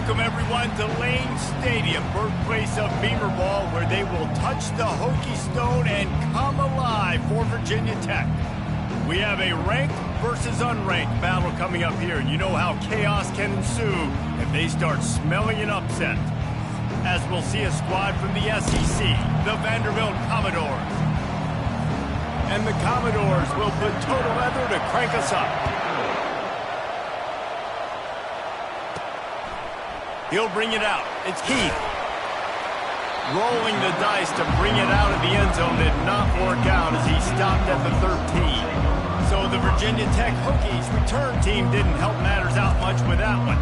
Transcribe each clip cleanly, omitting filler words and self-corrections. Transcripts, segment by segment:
Welcome, everyone, to Lane Stadium, birthplace of Beamer Ball, where they will touch the Hokie Stone and come alive for Virginia Tech. We have a ranked versus unranked battle coming up here, and you know how chaos can ensue if they start smelling an upset. As we'll see a squad from the SEC, the Vanderbilt Commodores. And the Commodores will put total leather to crank us up. He'll bring it out. It's Keith. Rolling the dice to bring it out of the end zone did not work out as he stopped at the 13. So the Virginia Tech Hokies return team didn't help matters out much with that one.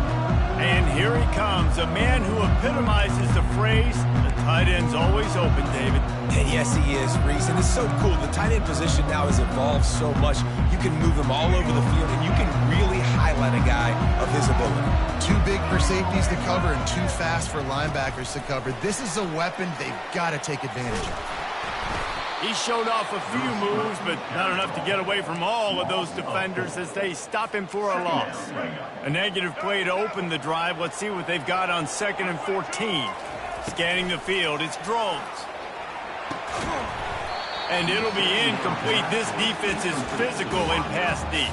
And here he comes, a man who epitomizes the phrase, the tight end's always open, David. And yes, he is, Reese. And it's so cool. The tight end position now has evolved so much. You can move him all over the field, and you can really highlight a guy of his ability. Too big for safeties to cover and too fast for linebackers to cover. This is a weapon they've got to take advantage of. He showed off a few moves, but not enough to get away from all of those defenders as they stop him for a loss. A negative play to open the drive. Let's see what they've got on 2nd and 14. Scanning the field, it's drones. And it'll be incomplete. This defense is physical in pass deep.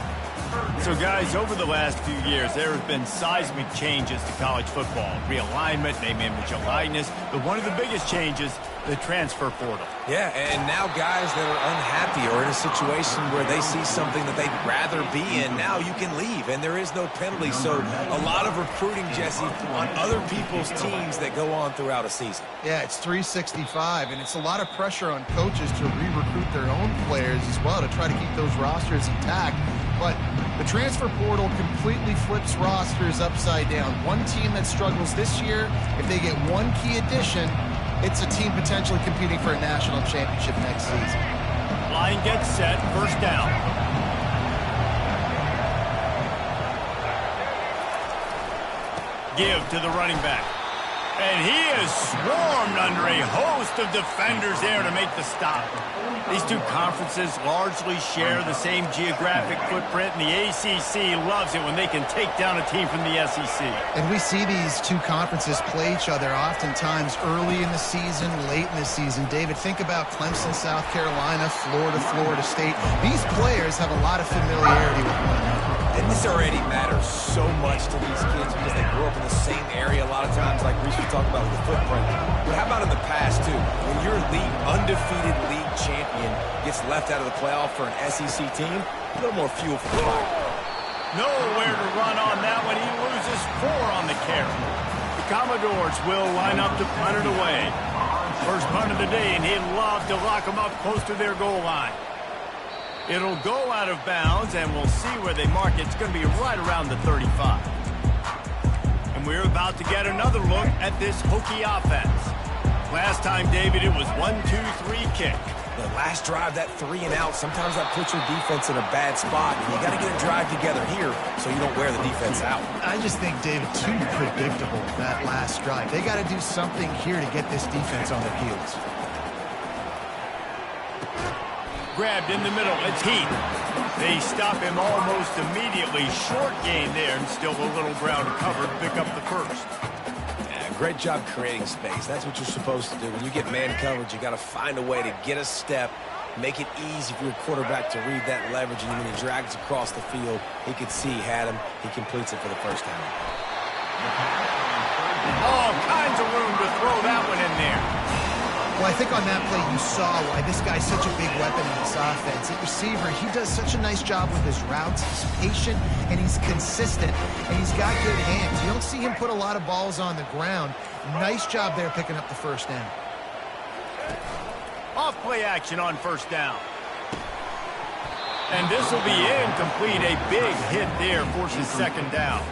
So, guys, over the last few years, there have been seismic changes to college football. Realignment, name, image, and likeness. But one of the biggest changes, the transfer portal. Yeah, and now guys that are unhappy or in a situation where they see something that they'd rather be in, now you can leave, and there is no penalty. So a lot of recruiting, Jesse, on other people's teams that go on throughout a season. Yeah, it's 365, and it's a lot of pressure on coaches to re-recruit their own players as well to try to keep those rosters intact. But the transfer portal completely flips rosters upside down. One team that struggles this year, if they get one key addition, it's a team potentially competing for a national championship next season. Line gets set, first down. Give to the running back. And he is swarmed under a host of defenders there to make the stop. These two conferences largely share the same geographic footprint, and the ACC loves it when they can take down a team from the SEC. And we see these two conferences play each other oftentimes early in the season, late in the season. David, think about Clemson, South Carolina, Florida, Florida State. These players have a lot of familiarity with one another. And this already matters so much to these kids because they grew up in the same area a lot of times, like Reese was talking about with the footprint. But how about in the past, too? When your undefeated league champion gets left out of the playoff for an SEC team, a little more fuel for the fire. Nowhere to run on that one. He loses 4 on the carry. The Commodores will line up to punt it away. First punt of the day, and he'd love to lock them up close to their goal line. It'll go out of bounds, and we'll see where they mark it. It's going to be right around the 35. And we're about to get another look at this Hokie offense. Last time, David, it was 1-2-3 kick. The last drive, that 3 and out, sometimes that puts your defense in a bad spot. And you got to get a drive together here so you don't wear the defense out. I just think, David, too predictable, that last drive. They got to do something here to get this defense on their heels. Grabbed in the middle, it's Heath. They stop him almost immediately. Short gain there, and still a little ground covered. Pick up the first. Yeah, great job creating space. That's what you're supposed to do. When you get man coverage, you got to find a way to get a step, make it easy for your quarterback to read that leverage, and when he drags across the field, he could see he had him. He completes it for the first time. All kinds of room to throw that one in there. Well, I think on that play you saw why this guy's such a big weapon in this offense. At receiver, he does such a nice job with his routes. He's patient, and he's consistent, and he's got good hands. You don't see him put a lot of balls on the ground. Nice job there picking up the first down. Off play action on first down. And this will be incomplete. A big hit there forces second down.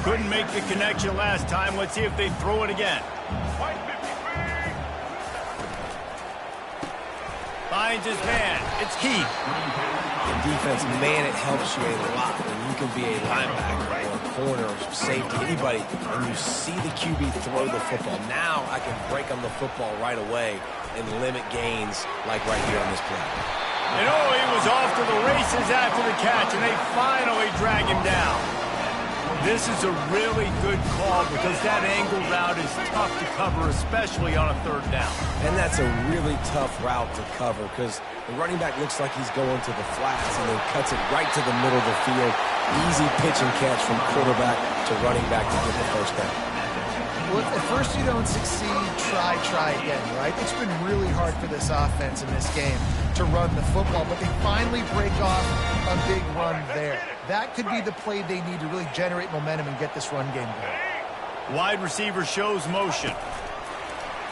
Couldn't make the connection last time. Let's see if they throw it again. Finds his man. It's Heath. In defense, man, it helps you a lot when you can be a linebacker or a corner or safety, anybody, and you see the QB throw the football. Now I can break on the football right away and limit gains like right here on this play. And oh, he was off to the races after the catch, and they finally drag him down. This is a really good call because that angle route is tough to cover, especially on a third down. And that's a really tough route to cover because the running back looks like he's going to the flats and then cuts it right to the middle of the field. Easy pitch and catch from quarterback to running back to get the first down. Well, if at first you don't succeed, try again, right? It's been really hard for this offense in this game to run the football, but they finally break off a big run there. That could be the play they need to really generate momentum and get this run game going. Wide receiver shows motion.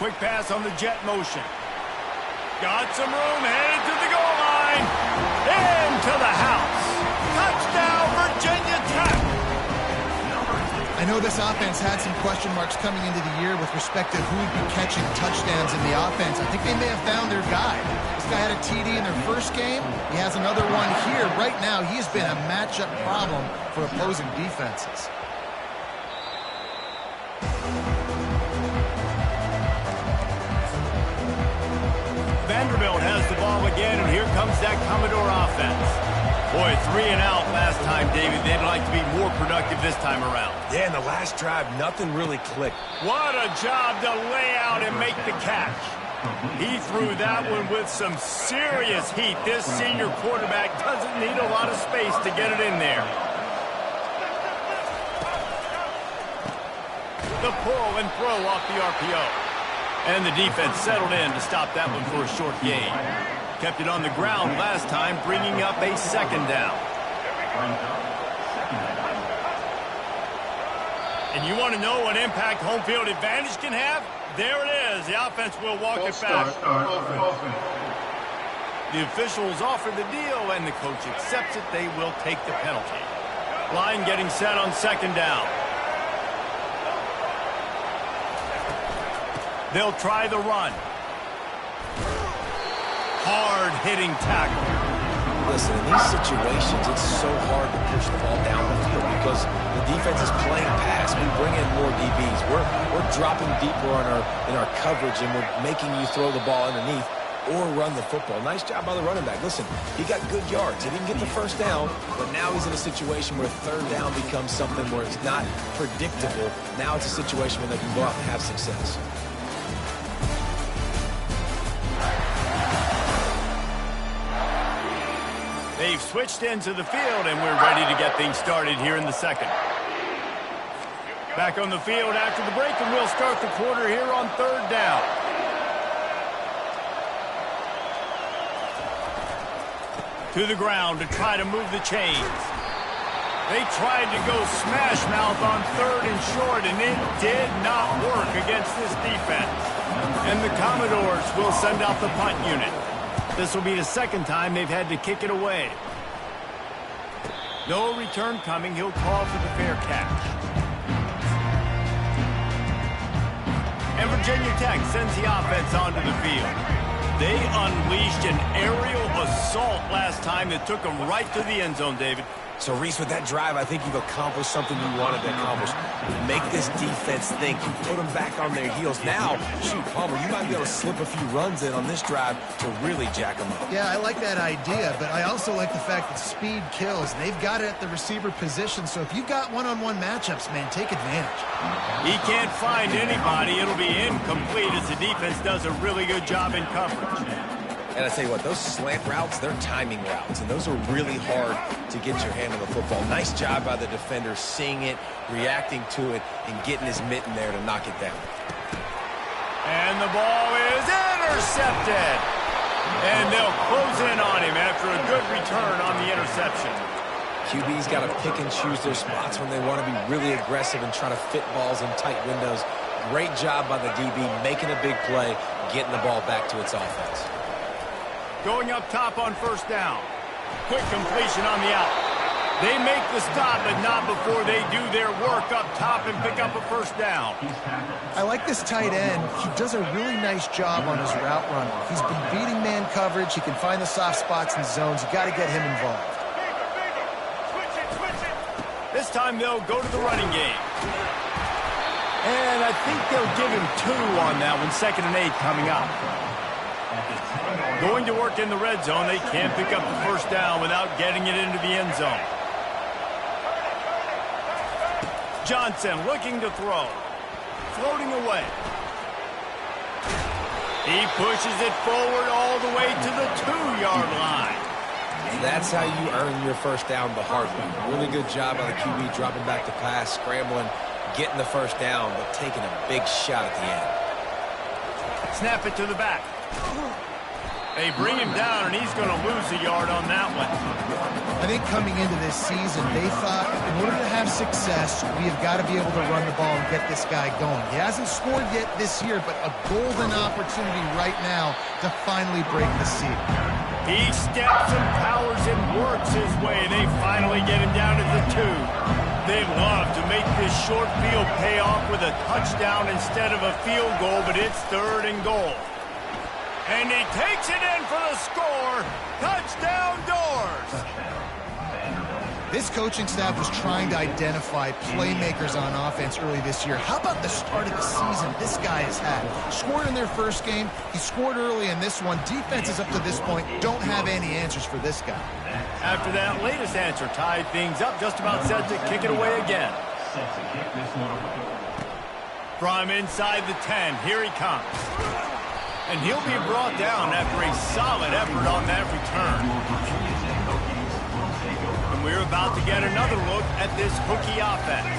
Quick pass on the jet motion. Got some room, headed to the goal line. Into the house. Touchdown, Virginia Tech. I know this offense had some question marks coming into the year with respect to who would be catching touchdowns in the offense. I think they may have found their guy. This guy had a TD in their first game. He has another one here. Right now, he's been a matchup problem for opposing defenses. Vanderbilt has the ball again, and here comes that Commodore offense. Boy, 3 and out last time, David. They'd like to be more productive this time around. Yeah, in the last drive, nothing really clicked. What a job to lay out and make the catch. He threw that one with some serious heat. This senior quarterback doesn't need a lot of space to get it in there. The pull and throw off the RPO. And the defense settled in to stop that one for a short gain. Kept it on the ground last time, bringing up a second down. And you want to know what impact home field advantage can have? There it is. The offense will walk it back. The officials offer the deal, and the coach accepts it. They will take the penalty. Line getting set on second down. They'll try the run. Hard-hitting tackle. Listen, in these situations, it's so hard to push the ball down the field because the defense is playing pass. We bring in more DBs. We're dropping deeper in our coverage, and we're making you throw the ball underneath or run the football. Nice job by the running back. Listen, he got good yards. He didn't get the first down, but now he's in a situation where third down becomes something where it's not predictable. Now it's a situation where they can go out and have success. They've switched into the field, and we're ready to get things started here in the second. Back on the field after the break, and we'll start the quarter here on third down. To the ground to try to move the chains. They tried to go smash mouth on third and short, and it did not work against this defense. And the Commodores will send out the punt unit. This will be the second time they've had to kick it away. No return coming. He'll call for the fair catch. And Virginia Tech sends the offense onto the field. They unleashed an aerial assault last time that took them right to the end zone, David. So, Reese, with that drive, I think you've accomplished something you wanted to accomplish. Make this defense think. You put them back on their heels. Now, shoot, Palmer, you might be able to slip a few runs in on this drive to really jack them up. Yeah, I like that idea, but I also like the fact that speed kills. And they've got it at the receiver position, so if you've got one-on-one matchups, man, take advantage. He can't find anybody. It'll be incomplete as the defense does a really good job in coverage. And I tell you what, those slant routes, they're timing routes, and those are really hard to get your hand on the football. Nice job by the defender seeing it, reacting to it, and getting his mitten there to knock it down. And the ball is intercepted. And they'll close in on him after a good return on the interception. QB's got to pick and choose their spots when they want to be really aggressive and try to fit balls in tight windows. Great job by the DB making a big play, getting the ball back to its offense. Going up top on first down. Quick completion on the out. They make the stop, but not before they do their work up top and pick up a first down. I like this tight end. He does a really nice job on his route running. He's been beating man coverage. He can find the soft spots and zones. You got to get him involved. This time they'll go to the running game. And I think they'll give him 2 on that one. 2nd and 8 coming up. Going to work in the red zone. They can't pick up the first down without getting it into the end zone. Johnson looking to throw. Floating away. He pushes it forward all the way to the 2-yard line. That's how you earn your first down the hard way. Really good job by the QB dropping back to pass, scrambling, getting the first down, but taking a big shot at the end. Snap it to the back. They bring him down, and he's going to lose a yard on that one. I think coming into this season, they thought in order to have success, we have got to be able to run the ball and get this guy going. He hasn't scored yet this year, but a golden opportunity right now to finally break the seal. He steps and powers and works his way. They finally get him down at the 2. They love to make this short field pay off with a touchdown instead of a field goal, but it's 3rd and goal. And he takes it in for the score. Touchdown, Doors. This coaching staff was trying to identify playmakers on offense early this year. How about the start of the season this guy has had? Scored in their first game. He scored early in this one. Defenses up to this point don't have any answers for this guy. After that latest answer tied things up, just about set to kick it away again. From inside the 10, here he comes. And he'll be brought down after a solid effort on that return. And we're about to get another look at this Hokie offense.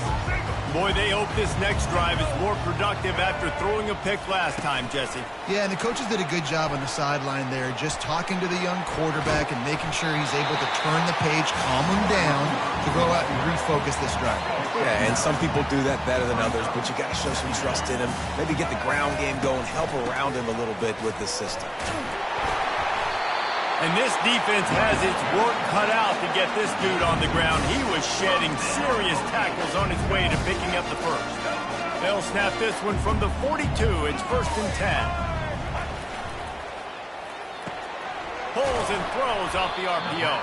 Boy, they hope this next drive is more productive after throwing a pick last time, Jesse. Yeah, and the coaches did a good job on the sideline there, just talking to the young quarterback and making sure he's able to turn the page, calm him down, to go out and refocus this drive. Yeah, and some people do that better than others, but you got to show some trust in him. Maybe get the ground game going, help around him a little bit with this system. And this defense has its work cut out to get this dude on the ground. He was shedding serious tackles on his way to picking up the first. They'll snap this one from the 42. It's 1st and 10. Pulls and throws off the RPO.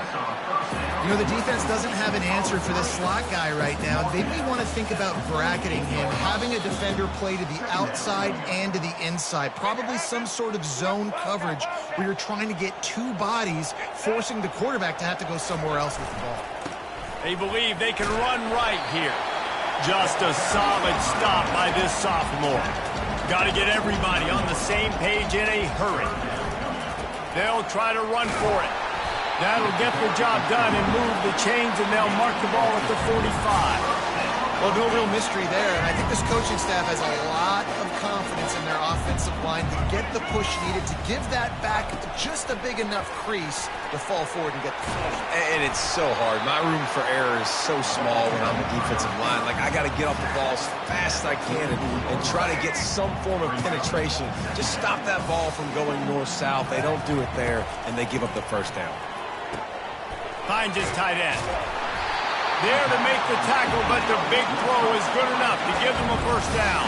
You know, the defense doesn't have an answer for this slot guy right now. They may want to think about bracketing him, having a defender play to the outside and to the inside. Probably some sort of zone coverage where you're trying to get 2 bodies, forcing the quarterback to have to go somewhere else with the ball. They believe they can run right here. Just a solid stop by this sophomore. Got to get everybody on the same page in a hurry. They'll try to run for it. That'll get the job done and move the chains, and they'll mark the ball at the 45. Well, no real mystery there, and I think this coaching staff has a lot of confidence in their offensive line to get the push needed, to give that back just a big enough crease to fall forward and get the push. And it's so hard. My room for error is so small when I'm a defensive line. Like, I got to get off the ball as fast as I can and try to get some form of penetration. Just stop that ball from going north-south. They don't do it there, and they give up the first down. Finds his tight end. There to make the tackle, but the big throw is good enough to give them a first down.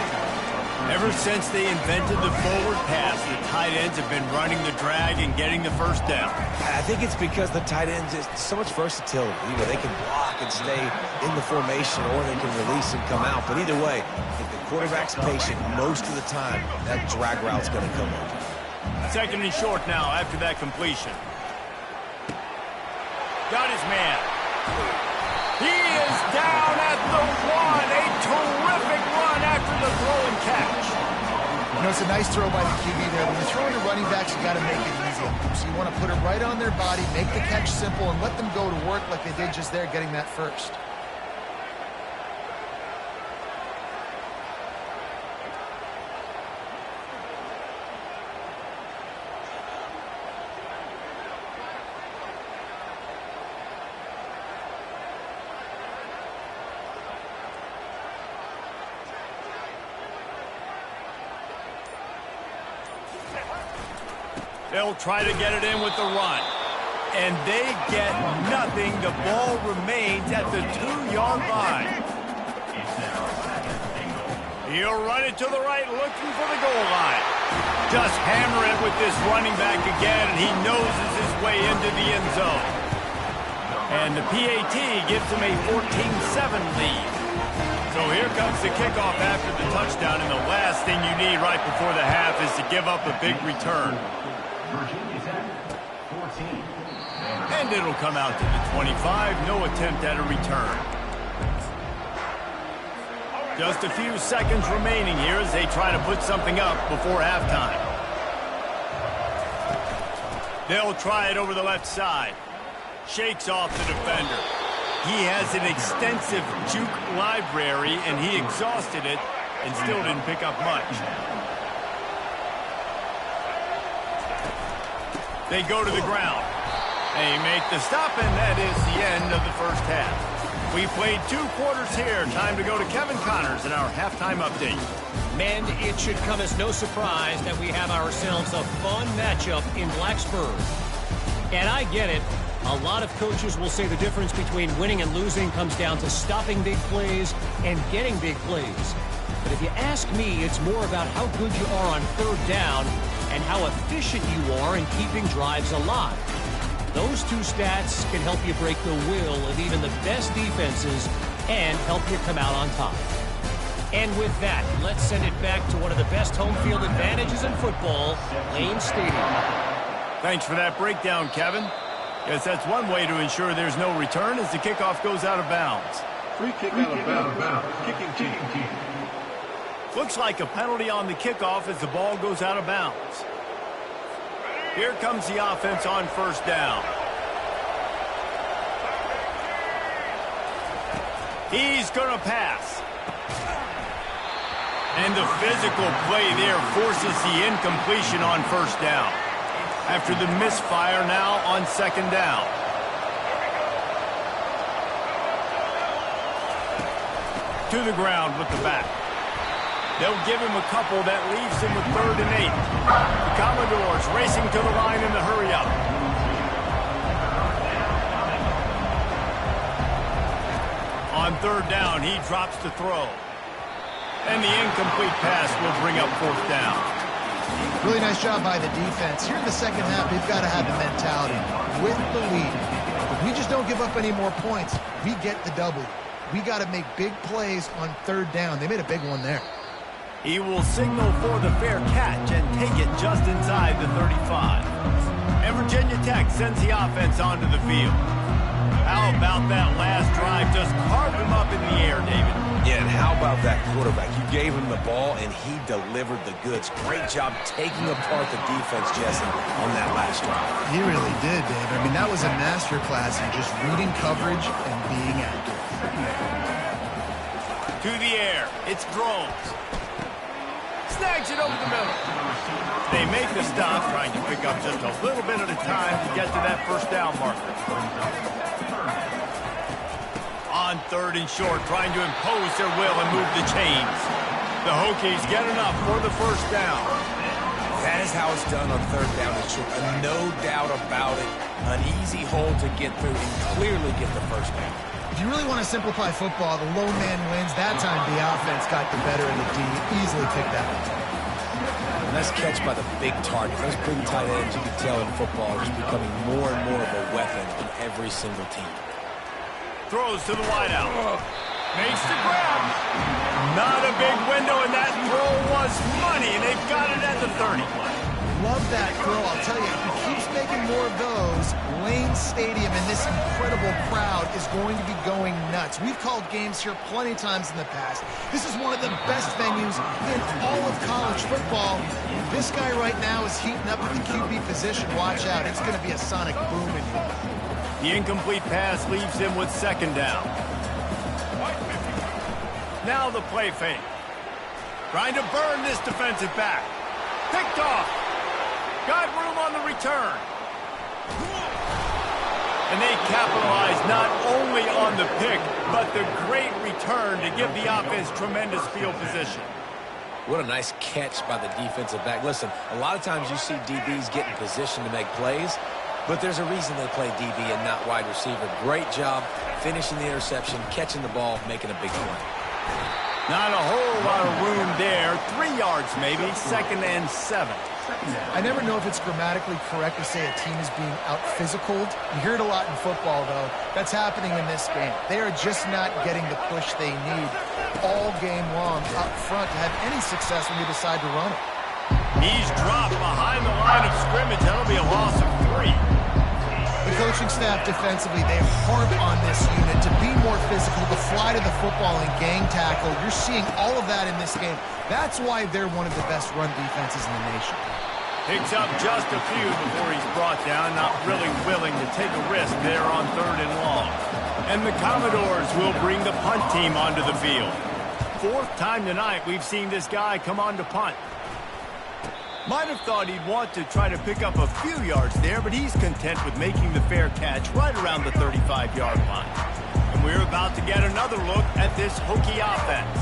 Ever since they invented the forward pass, the tight ends have been running the drag and getting the first down. I think it's because the tight ends is so much versatility. You know, they can block and stay in the formation, or they can release and come out. But either way, if the quarterback's patient most of the time, that drag route's going to come over. 2nd and short now after that completion. Got his man. He is down at the 1. A terrific run after the throw and catch. You know, it's a nice throw by the QB there. When you're throwing to running backs, you got to make it easy on them. So you want to put it right on their body, make the catch simple, and let them go to work like they did just there, getting that first. They'll try to get it in with the run. And they get nothing. The ball remains at the 2-yard line. He'll run it to the right, looking for the goal line. Just hammer it with this running back again, and he noses his way into the end zone. And the PAT gives him a 14-7 lead. So here comes the kickoff after the touchdown, and the last thing you need right before the half is to give up a big return. And it'll come out to the 25. No attempt at a return. Just a few seconds remaining here as they try to put something up before halftime. They'll try it over the left side. Shakes off the defender. He has an extensive juke library, and he exhausted it and still didn't pick up much. They go to the ground. They make the stop, and that is the end of the first half. We played 2 quarters here. Time to go to Kevin Connors in our halftime update. Men, it should come as no surprise that we have ourselves a fun matchup in Blacksburg. And I get it. A lot of coaches will say the difference between winning and losing comes down to stopping big plays and getting big plays. But if you ask me, it's more about how good you are on third down and how efficient you are in keeping drives alive. Those 2 stats can help you break the will of even the best defenses and help you come out on top. And with that, let's send it back to one of the best home field advantages in football, Lane Stadium. Thanks for that breakdown, Kevin. Guess that's one way to ensure there's no return as the kickoff goes out of bounds. Free kick out of bounds. Kicking team. Looks like a penalty on the kickoff as the ball goes out of bounds. Here comes the offense on first down. He's going to pass. And the physical play there forces the incompletion on first down. After the misfire now on second down. To the ground with the back. They'll give him a couple that leaves him with 3rd and 8. The Commodores racing to the line in the hurry-up. On 3rd down, he drops to throw. And the incomplete pass will bring up 4th down. Really nice job by the defense. Here in the second half, we've got to have the mentality. With the lead, if we just don't give up any more points, we get the W. We got to make big plays on 3rd down. They made a big one there. He will signal for the fair catch and take it just inside the 35. And Virginia Tech sends the offense onto the field. How about that last drive? Just carved him up in the air, David. Yeah, and how about that quarterback? You gave him the ball, and he delivered the goods. Great job taking apart the defense, Jesse, on that last drive. He really did, Dave. I mean, that was a masterclass in just reading coverage and being accurate. To the air. It's Drones. Snags it over the middle. They make the stop, trying to pick up just a little bit at a time to get to that first down marker. On 3rd and short, trying to impose their will and move the chains. The Hokies get enough for the first down. That is how it's done on 3rd down and short. No doubt about it. An easy hole to get through and clearly get the first down. If you really want to simplify football, the lone man wins. That time the offense got the better of the D. Easily picked that up. Nice catch by the big target. Those big tight ends, you can tell in football, are just becoming more and more of a weapon in every single team. Throws to the wideout. Makes the grab. Not a big window, and that throw was money, and they've got it at the 30. Love that throw. I'll tell you, if he keeps making more of those, Lane Stadium and this incredible crowd is going to be going nuts. We've called games here plenty of times in the past. This is one of the best venues in all of college football. This guy right now is heating up at the QB position. Watch out. It's going to be a sonic boom in here. The incomplete pass leaves him with 2nd down. Now the play fake. Trying to burn this defensive back. Picked off. Got room on the return. And they capitalize not only on the pick, but the great return to give the offense tremendous field position. What a nice catch by the defensive back. Listen, a lot of times you see DBs get in position to make plays, but there's a reason they play DB and not wide receiver. Great job finishing the interception, catching the ball, making a big play. Not a whole lot of room there. 3 yards maybe, 2nd and 7. I never know if it's grammatically correct to say a team is being out-physicaled. You hear it a lot in football, though. That's happening in this game. They are just not getting the push they need all game long up front to have any success when you decide to run it. He's dropped behind the line of scrimmage. That'll be a loss of 3. The coaching staff defensively, they harp on this unit to be more physical, to fly side of the football and gang tackle. You're seeing all of that in this game. That's why they're one of the best run defenses in the nation. Picks up just a few before he's brought down, not really willing to take a risk there on 3rd and long. And the Commodores will bring the punt team onto the field. 4th time tonight we've seen this guy come on to punt. Might have thought he'd want to try to pick up a few yards there, but he's content with making the fair catch right around the 35-yard line. And we're about to get another look at this Hokie offense.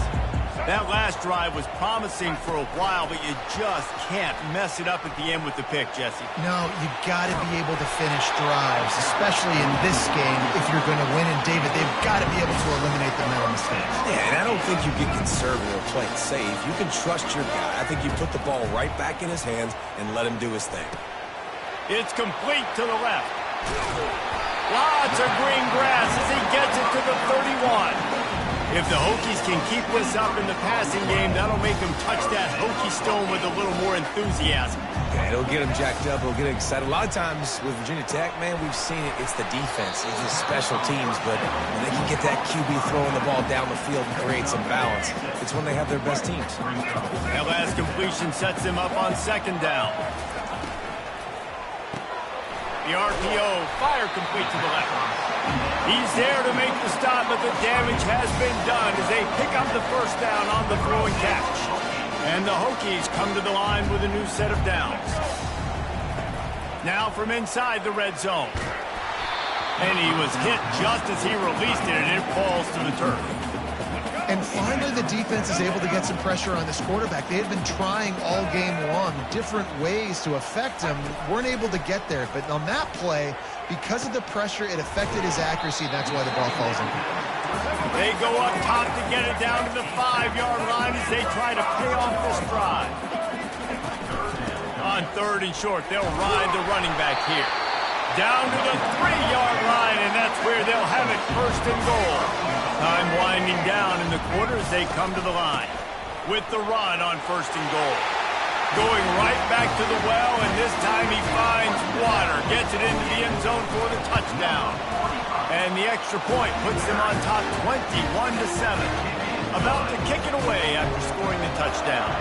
That last drive was promising for a while, but you just can't mess it up at the end with the pick, Jesse. No, you got to be able to finish drives, especially in this game if you're going to win. And, David, they've got to be able to eliminate the mental mistakes. Yeah, and I don't think you get conservative or play it safe. You can trust your guy. I think you put the ball right back in his hands and let him do his thing. It's complete to the left. Lots of green grass as he gets it to the 31. If the Hokies can keep this up in the passing game, that'll make them touch that Hokie stone with a little more enthusiasm. Yeah, it'll get them jacked up. It'll get them excited. A lot of times with Virginia Tech, man, we've seen it. It's the defense. It's the special teams. But when they can get that QB throwing the ball down the field and create some balance, it's when they have their best teams. That last completion sets them up on 2nd down. The RPO, fire complete to the left. He's there to make the stop, but the damage has been done as they pick up the 1st down on the throw and catch. And the Hokies come to the line with a new set of downs. Now from inside the red zone. And he was hit just as he released it, and it falls to the turf. And finally, the defense is able to get some pressure on this quarterback. They had been trying all game long different ways to affect him. Weren't able to get there. But on that play, because of the pressure, it affected his accuracy. That's why the ball falls in. They go up top to get it down to the 5-yard line as they try to pay off this drive. On 3rd and short, they'll ride the running back here. Down to the 3-yard line, and that's where they'll have it 1st and goal. Time winding down in the quarter as they come to the line. With the run on 1st and goal. Going right back to the well, and this time he finds water. Gets it into the end zone for the touchdown. And the extra point puts them on top 21-7. About to kick it away after scoring the touchdown.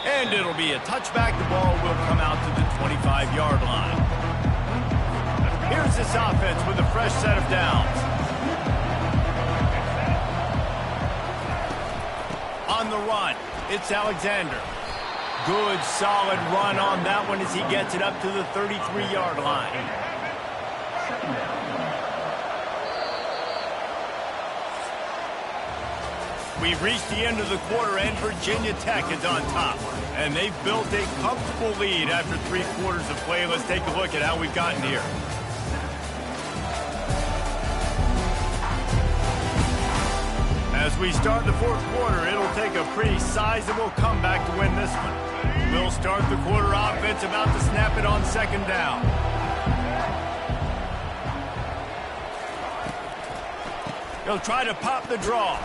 And it'll be a touchback. The ball will come out to the 25-yard line. Here's this offense with a fresh set of downs. On the run, it's Alexander. Good, solid run on that one as he gets it up to the 33-yard line. We've reached the end of the quarter, and Virginia Tech is on top. And they've built a comfortable lead after 3 quarters of play. Let's take a look at how we've gotten here. As we start the 4th quarter, it'll take a pretty sizable comeback to win this one. We'll start the quarter offense about to snap it on 2nd down. He'll try to pop the draw.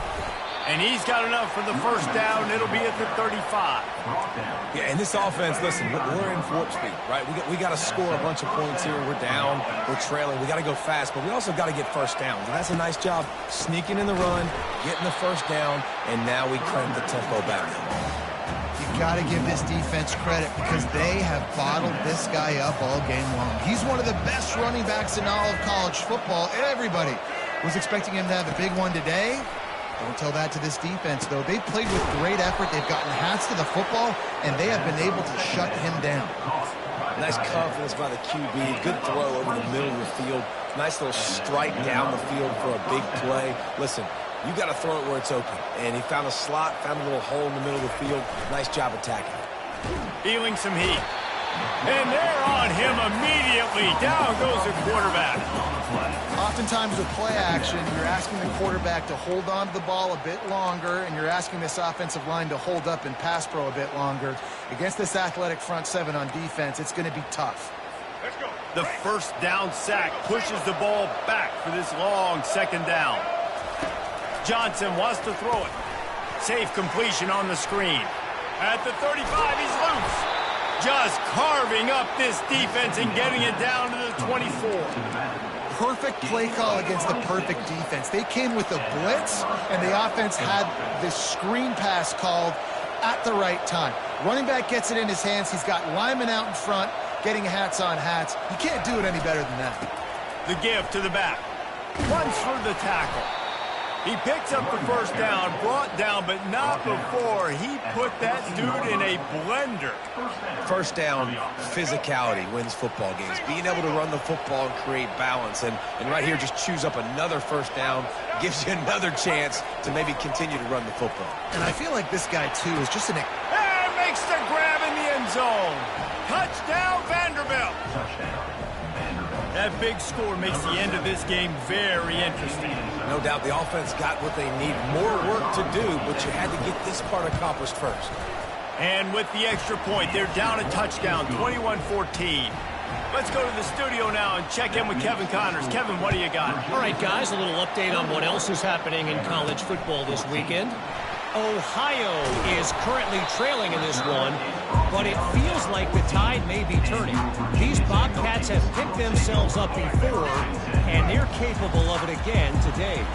And he's got enough for the 1st down. It'll be at the 35. Yeah, and this offense, listen, we're in warp speed, right? We got to score a bunch of points here. We're down. We're trailing. We got to go fast, but we also got to get 1st downs. And that's a nice job sneaking in the run, getting the 1st down, and now we crank the tempo back. You got to give this defense credit because they have bottled this guy up all game long. He's one of the best running backs in all of college football. Everybody was expecting him to have a big one today. Don't tell that to this defense, though. They've played with great effort. They've gotten hats to the football, and they have been able to shut him down. Nice confidence by the QB. Good throw over the middle of the field. Nice little strike down the field for a big play. Listen, you got to throw it where it's open. And he found a slot, found a little hole in the middle of the field. Nice job attacking. Feeling some heat. And they're on him immediately. Down goes the quarterback. Oftentimes with play action, you're asking the quarterback to hold on to the ball a bit longer, and you're asking this offensive line to hold up in pass pro a bit longer. Against this athletic front 7 on defense, it's going to be tough. Let's go. The 1st down sack pushes the ball back for this long 2nd down. Johnson wants to throw it. Safe completion on the screen. At the 35, he's loose. Just carving up this defense and getting it down to the 24. Perfect play call against the perfect defense. They came with a blitz, and the offense had this screen pass called at the right time. Running back gets it in his hands. He's got linemen out in front getting hats on hats. You can't do it any better than that. The give to the back. Runs for the tackle. He picks up the first down, brought down, but not before he put that dude in a blender. First down, physicality wins football games. Being able to run the football and create balance. And right here, just choose up another first down, gives you another chance to maybe continue to run the football. And I feel like this guy, too, is just an... And makes the grab in the end zone. Touchdown, Vanderbilt. That big score makes the end of this game very interesting. No doubt the offense got what they need. More work to do, but you had to get this part accomplished first. And with the extra point, they're down a touchdown, 21-14. Let's go to the studio now and check in with Kevin Connors. Kevin, what do you got? All right, guys, a little update on what else is happening in college football this weekend. Ohio is currently trailing in this one, but it feels like the tide may be turning. These Bobcats have picked themselves up before, and they're capable of it again today.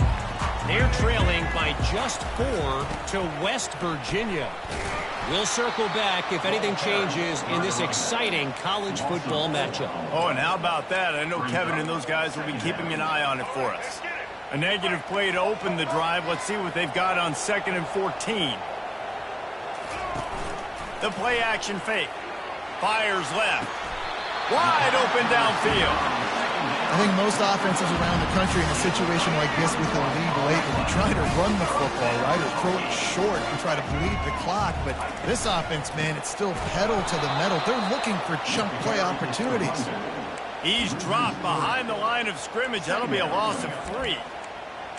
They're trailing by just 4 to West Virginia. We'll circle back if anything changes in this exciting college football matchup. Oh, and how about that? I know Kevin and those guys will be keeping an eye on it for us. A negative play to open the drive. Let's see what they've got on 2nd and 14. The play action fake. Fires left. Wide open downfield. I think most offenses around the country in a situation like this with a lead late will try to run the football, right, or throw it short and try to bleed the clock. But this offense, man, it's still pedal to the metal. They're looking for chunk play opportunities. He's dropped behind the line of scrimmage. That'll be a loss of 3.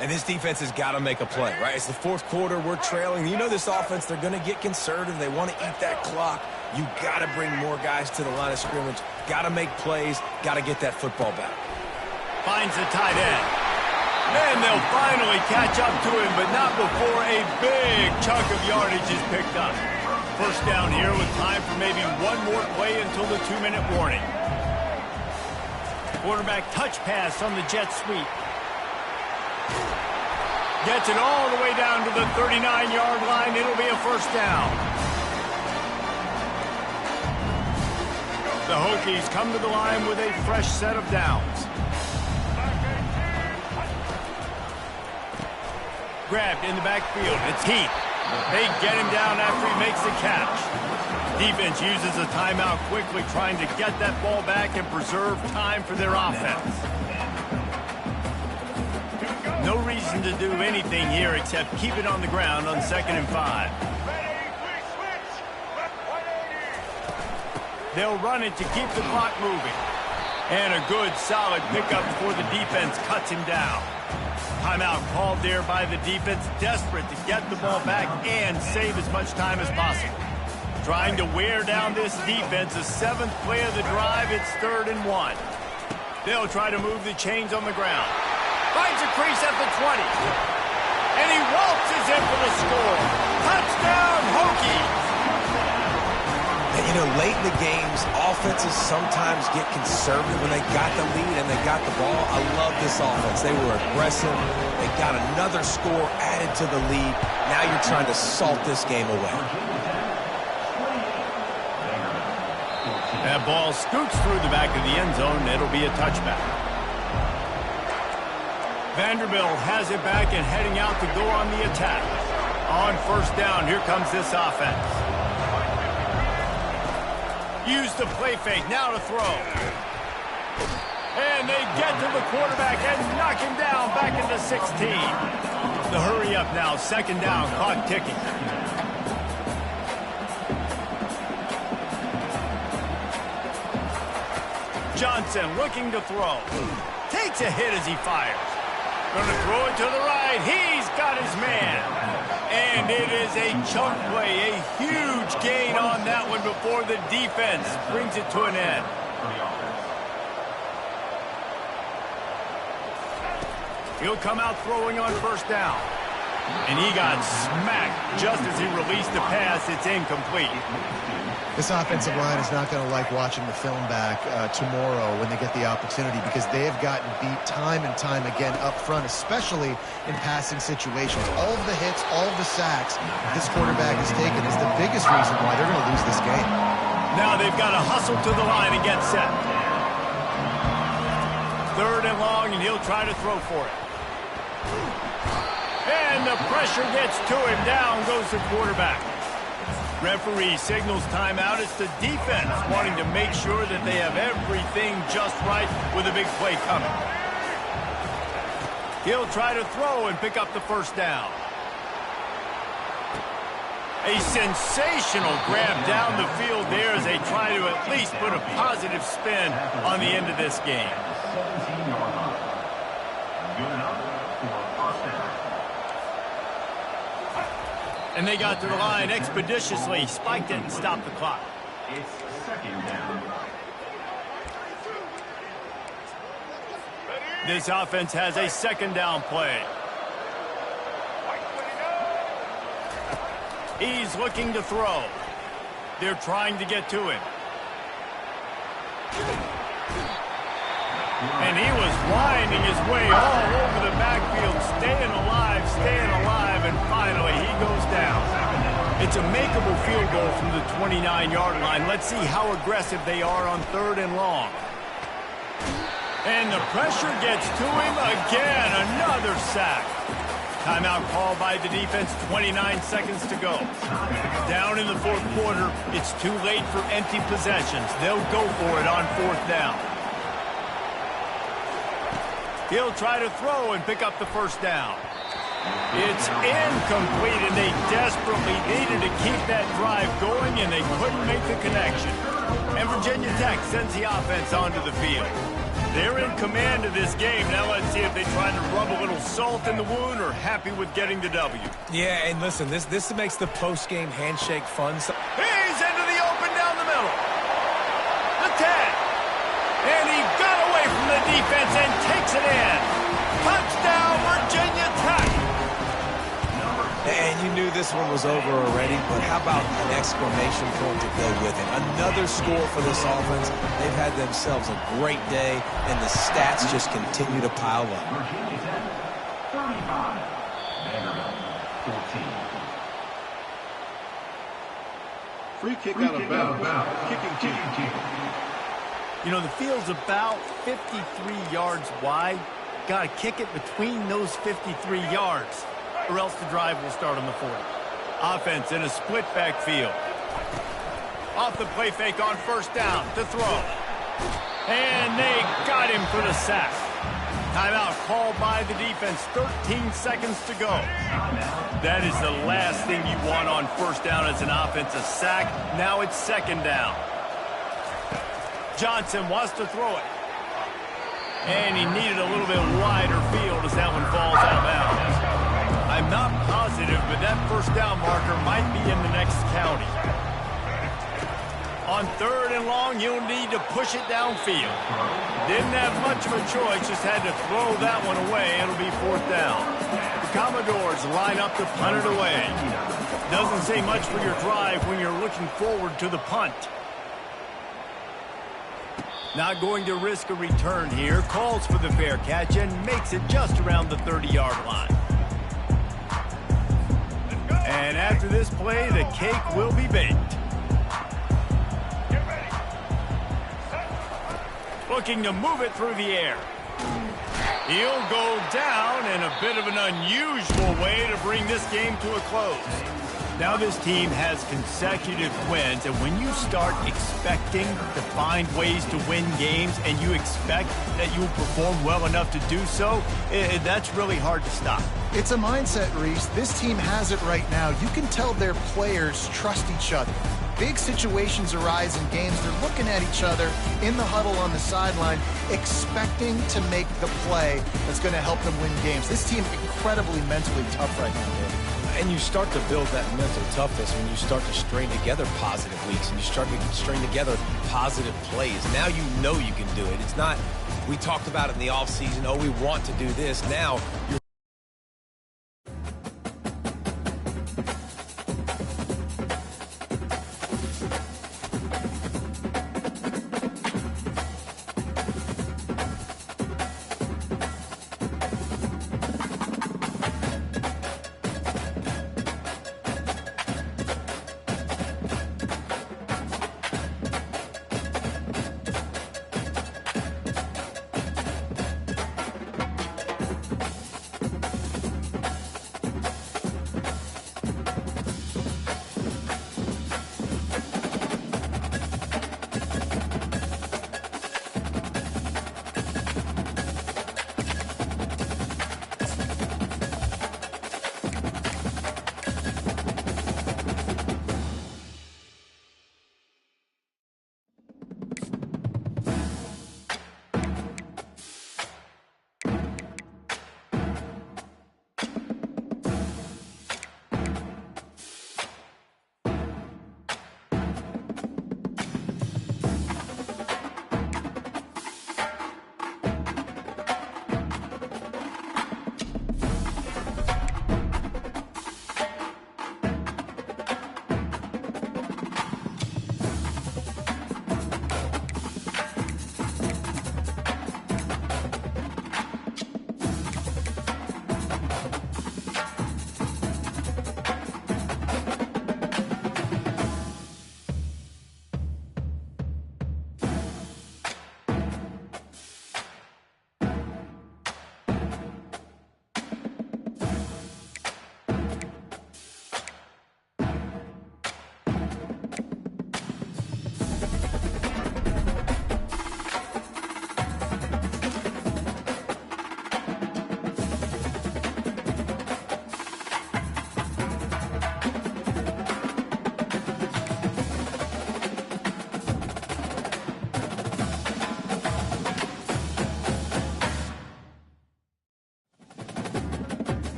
And this defense has got to make a play, right? It's the 4th quarter. We're trailing. You know this offense, they're going to get conservative. They want to eat that clock. You got to bring more guys to the line of scrimmage. Got to make plays. Got to get that football back. Finds the tight end. Then they'll finally catch up to him, but not before a big chunk of yardage is picked up. First down here with time for maybe one more play until the 2-minute warning. Quarterback touch pass on the jet sweep. Gets it all the way down to the 39-yard line. It'll be a first down. The Hokies come to the line with a fresh set of downs. Grabbed in the backfield. It's Heath. They get him down after he makes the catch. Defense uses a timeout quickly, trying to get that ball back and preserve time for their offense. No reason to do anything here except keep it on the ground on 2nd and 5. They'll run it to keep the clock moving. And a good, solid pickup before the defense cuts him down. Timeout called there by the defense, desperate to get the ball back and save as much time as possible. Trying to wear down this defense, the 7th play of the drive, it's 3rd and 1. They'll try to move the chains on the ground. Finds a crease at the 20. And he waltzes in for the score. Touchdown, Hokies! And, you know, late in the games, offenses sometimes get conservative when they got the lead and they got the ball. I love this offense. They were aggressive. They got another score added to the lead. Now you're trying to salt this game away. That ball scoots through the back of the end zone. It'll be a touchback. Vanderbilt has it back and heading out to go on the attack. On first down, here comes this offense. Use the play fake, now to throw. And they get to the quarterback and knock him down back into 16. The hurry up now, 2nd down, clock ticking. Johnson looking to throw. Takes a hit as he fires. Going to throw it to the right. He's got his man. And it is a chunk play, a huge gain on that one before the defense brings it to an end. He'll come out throwing on first down. And he got smacked just as he released the pass. It's incomplete. This offensive line is not going to like watching the film back tomorrow when they get the opportunity, because they have gotten beat time and time again up front, especially in passing situations. All of the hits, all of the sacks this quarterback has taken is the biggest reason why they're going to lose this game. Now they've got to hustle to the line and get set. 3rd and long, and he'll try to throw for it. And the pressure gets to him. Down goes the quarterback. Referee signals timeout. It's the defense wanting to make sure that they have everything just right with a big play coming. He'll try to throw and pick up the first down. A sensational grab down the field there as they try to at least put a positive spin on the end of this game. 17-yard line. Good enough for a first down. And they got to the line expeditiously, spiked it and stopped the clock. It's 2nd down. This offense has a 2nd down play. He's looking to throw. They're trying to get to him. And he was winding his way all over the backfield, staying alive, and finally he goes down. It's a makeable field goal from the 29-yard line. Let's see how aggressive they are on 3rd and long. And the pressure gets to him again. Another sack. Timeout called by the defense, 29 seconds to go. Down in the 4th quarter, it's too late for empty possessions. They'll go for it on 4th down. He'll try to throw and pick up the first down. It's incomplete, and they desperately needed to keep that drive going, and they couldn't make the connection. And Virginia Tech sends the offense onto the field. They're in command of this game. Now let's see if they try to rub a little salt in the wound or happy with getting the W. Yeah, and listen, this makes the post-game handshake fun. He's into the open down the middle. The 10. And he got away from the defense and takes it in. Touchdown, Virginia Tech. And you knew this one was over already, but how about an exclamation point to go with it? Another score for this offense. They've had themselves a great day, and the stats just continue to pile up. Virginia Tech, 35. Vanderbilt, 14. Free kick out of bounds. Kicking team. You know, the field's about 53 yards wide. Got to kick it between those 53 yards, or else the drive will start on the 40. Offense in a split backfield. Off the play fake on 1st down to throw. And they got him for the sack. Timeout called by the defense. 13 seconds to go. That is the last thing you want on 1st down as an offensive sack. Now it's 2nd down. Johnson wants to throw it. And he needed a little bit wider field as that one falls out of bounds. I'm not positive, but that 1st down marker might be in the next county. On 3rd and long, you'll need to push it downfield. Didn't have much of a choice, just had to throw that one away. It'll be 4th down. The Commodores line up to punt it away. Doesn't say much for your drive when you're looking forward to the punt. Not going to risk a return here. Calls for the fair catch and makes it just around the 30-yard line. And after this play, the cake will be baked. Looking to move it through the air. He'll go down in a bit of an unusual way to bring this game to a close. Now this team has consecutive wins, and when you start expecting to find ways to win games and you expect that you'll perform well enough to do so, that's really hard to stop. It's a mindset, Reese. This team has it right now. You can tell their players trust each other. Big situations arise in games. They're looking at each other in the huddle on the sideline, expecting to make the play that's going to help them win games. This team incredibly mentally tough right now, Dave. And you start to build that mental toughness when you start to string together positive weeks and you start to string together positive plays. Now you know you can do it. It's not, we talked about it in the offseason, oh, we want to do this. Now you're